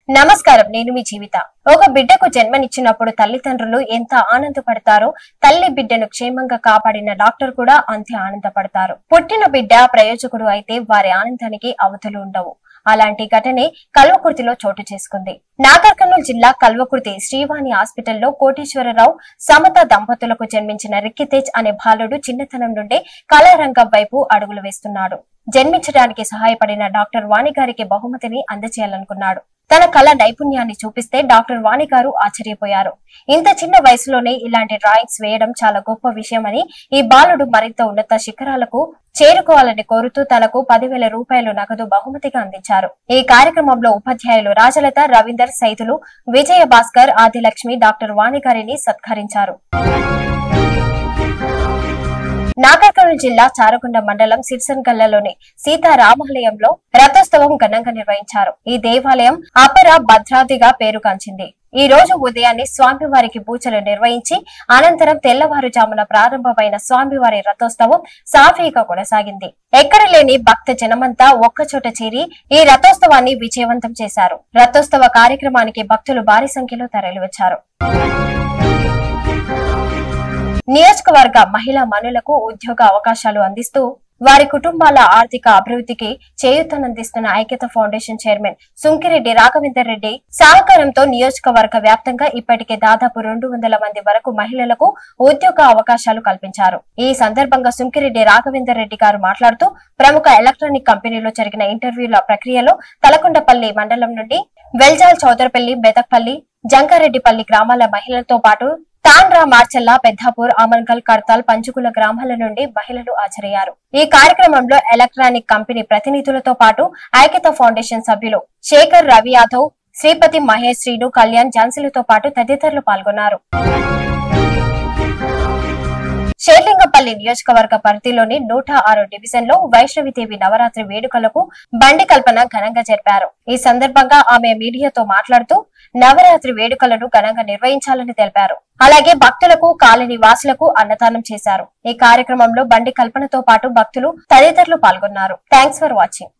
నమస్కారం, నేను మీ జీవిత. ఒక బిడ్డకు జన్మనిచ్చినప్పుడు తల్లిదండ్రులు ఎంత ఆనందపడతారో, తల్లి బిడ్డను క్షేమంగా కాపాడిన డాక్టర్ కూడా అంతే ఆనందపడతారు. పుట్టిన బిడ్డ ప్రయోజకుడు అయితే వారి ఆనందానికి అవధులు ఉండవు. అలాంటి ఘటనే కల్వకుర్తిలో చోటు చేసుకుంది. నాగర్ కర్నూల్ జిల్లా కల్వకుర్తి శ్రీవాణి హాస్పిటల్లో కోటేశ్వరరావు సమత దంపతులకు జన్మించిన రిక్కితేజ్ అనే బాలుడు చిన్నతనం నుండే కళారంగం వైపు అడుగులు వేస్తున్నాడు. జన్మించడానికి సహాయపడిన డాక్టర్ వాణి గారికి బహుమతిని అందజేయాలనుకున్నాడు. తన కళ నైపుణ్యాన్ని చూపిస్తే డాక్టర్ వాణి గారు ఆశ్చర్యపోయారు. ఇంత చిన్న వయసులోనే ఇలాంటి డ్రాయింగ్స్ వేయడం చాలా గొప్ప విషయమని, ఈ బాలుడు మరింత ఉన్నత శిఖరాలకు చేరుకోవాలని కోరుతూ తనకు 10,000 రూపాయలు నగదు బహుమతిగా అందించారు. ఈ కార్యక్రమంలో ఉపాధ్యాయులు రాజలత, రవీందర్, సైతులు, విజయ భాస్కర్, ఆదిలక్ష్మి డాక్టర్ వాణి గారిని సత్కరించారు. నాగర్ కర్నూల్ జిల్లా చారకొండ మండలం సిర్సన్గల్లలోని సీతారామాలయంలో రథోత్సవం ఘనంగా నిర్వహించారు. ఈ దేవాలయం అపర భద్రాద్రిగా పేరుగాంచింది. ఈ రోజు ఉదయాన్నే స్వామివారికి పూజలు నిర్వహించి అనంతరం తెల్లవారుజామున ప్రారంభమైన స్వామివారి రథోత్సవం సాఫీగా కొనసాగింది. ఎక్కడ లేని భక్త జనమంతా ఒక్కచోట చేరి ఈ రథోత్సవాన్ని విజయవంతం చేశారు. రథోత్సవ కార్యక్రమానికి భక్తులు భారీ సంఖ్యలో తరలివచ్చారు. నియోజకవర్గ మహిళా మనులకు ఉద్యోగ అవకాశాలు అందిస్తూ వారి కుటుంబాల ఆర్థిక అభివృద్ధికి చేయూతనందిస్తున్న ఐక్యత ఫౌండేషన్ చైర్మన్ సుంకిరెడ్డి రాఘవేందర్ రెడ్డి సహకారంతో నియోజకవర్గ వ్యాప్తంగా ఇప్పటికే దాదాపు 200 మంది వరకు మహిళలకు ఉద్యోగ అవకాశాలు కల్పించారు. ఈ సందర్భంగా సుంకిరెడ్డి రాఘవేందర్ రెడ్డి గారు మాట్లాడుతూ ప్రముఖ ఎలక్ట్రానిక్ కంపెనీలో జరిగిన ఇంటర్వ్యూల ప్రక్రియలో తలకొండపల్లి మండలం నుండి వెల్జాల్, చౌదరపల్లి, బెదక్పల్లి, జంగారెడ్డిపల్లి గ్రామాల మహిళలతో పాటు తాండ్రా, మార్చల్ల, పెద్దాపూర్, ఆమన్గల్, కర్తాల్, పంచుకుల గ్రామాల నుండి మహిళలు హాజరయ్యారు. ఈ కార్యక్రమంలో ఎలక్ట్రానిక్ కంపెనీ ప్రతినిధులతో పాటు ఐక్యత ఫౌండేషన్ సభ్యులు శేఖర్, రవి యాదవ్, శ్రీపతి, మహేష్, శ్రీను, కళ్యాణ్, ఝాన్సీలతో పాటు తదితరులు పాల్గొన్నారు. షేర్లింగపల్లి నియోజకవర్గ పరిధిలోని 106 డివిజన్ లో వైష్ణవిదేవి నవరాత్రి వేడుకలకు బండి కల్పన ఘనంగా జరిపారు. ఈ సందర్భంగా ఆమె మీడియాతో మాట్లాడుతూ నవరాత్రి వేడుకలను ఘనంగా నిర్వహించాలని తెలిపారు. అలాగే భక్తులకు, కాలనీ వాసులకు అన్నదానం చేశారు. ఈ కార్యక్రమంలో బండి కల్పనతో పాటు భక్తులు తదితరులు పాల్గొన్నారు. Thanks for watching.